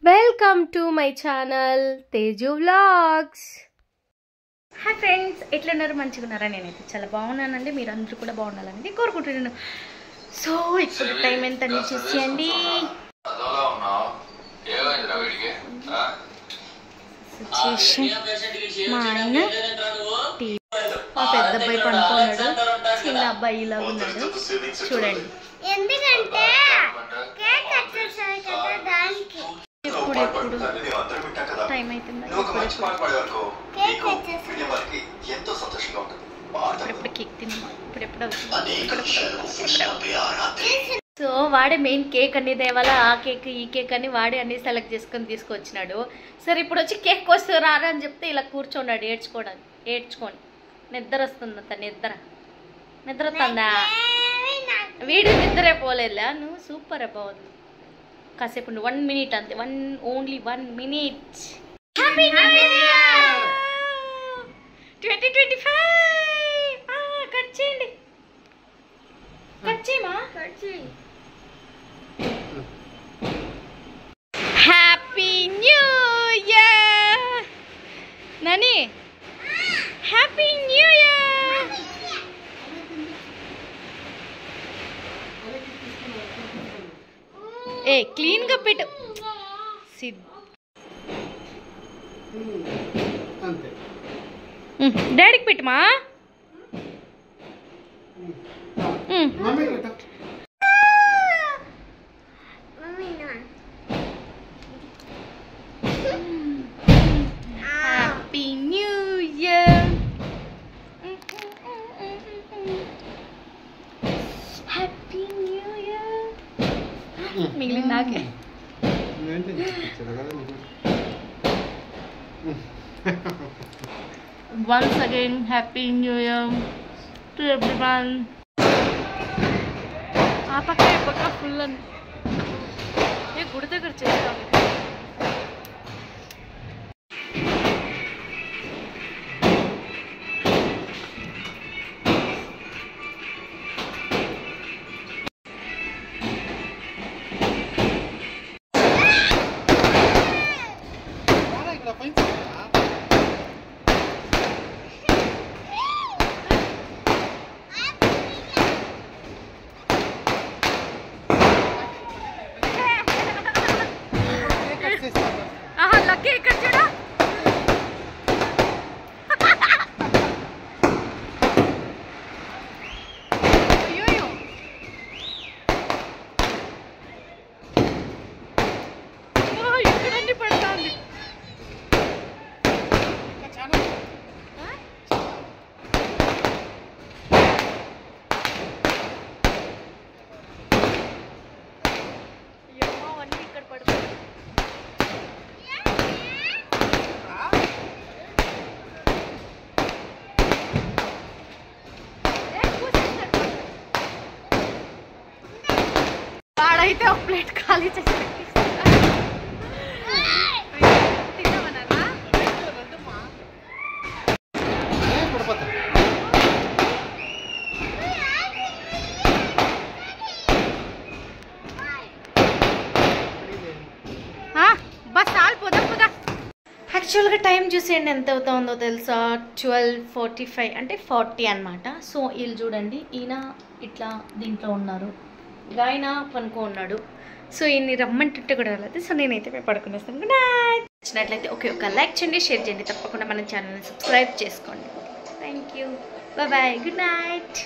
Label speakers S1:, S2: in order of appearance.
S1: Welcome to my channel Teju vlogs.
S2: Hi friends, ఎట్లున్నారు? మంచిగా ఉన్నారా? నేనైతే చాలా బాగున్నానండి. మీరు అందరూ కూడా బాగుండాలని కోరుకుంటున్నాను. సో ఇప్పుడు టైం ఎంత చూసేయండి. మా ఆయన మా పెద్ద అబ్బాయి పడుకున్నాడు, చిన్న అబ్బాయి ఇలా ఉన్నాడు చూడండి. ఎందుకంటే ఇప్పుడు టైం అవుతుంది. ఇప్పుడెప్పుడు కేక్ తిన్నామా? ఇప్పుడెప్పుడు సో వాడే మెయిన్ కేక్ అన్ని తేవాలా, ఆ కేక్ ఈ కేక్ అని వాడే అన్ని సెలెక్ట్ చేసుకొని తీసుకొచ్చినాడు. సరే ఇప్పుడు వచ్చి కేక్ వస్తే రారా అని చెప్తే ఇలా కూర్చోన్నాడు ఏడ్చుకొని. నిద్ర వస్తుంది అంత నిద్ర వస్తుందా? వీడి నిద్రే పోలేదులే. నువ్వు సూపర్ అవ్వదు. కాసేపు 1 minute అంతే, only 1 minute. Happy new year 2025. Cut చేయండి, కట్ చేయమా, కట్ చేయి. Happy new year Nani, happy new year. ఏ క్లీన్ గా పెట్టు. డాడీకి పెట్టమా. Happy new year, happy new year. మిగిలింది నాకే. Once again, Happy New Year to everyone. పక్క ఫుల్ అని ఏ గుడి దగ్గర చేస్తాం. వాడైతే ఒక ప్లేట్ ఖాళీ చేసి బస్ ఆలిపోదా. యాక్చువల్గా టైం చూసేయండి ఎంత అవుతుందో తెలుసా? 12:45 అంటే 40 అనమాట. సో వీళ్ళు చూడండి, ఈయన ఇట్లా దీంట్లో ఉన్నారు, ఆయన పనుకో ఉన్నాడు. సో ఈయన్ని రమ్మంటుంటే కూడా వెళ్ళదు. సో నేనైతే పడుకునేస్తాను. Good night. నచ్చినట్లయితే ఒక లైక్ చేయండి, షేర్ చేయండి, తప్పకుండా మన ఛానల్ని సబ్స్క్రైబ్ చేసుకోండి. Thank you, bye, good night.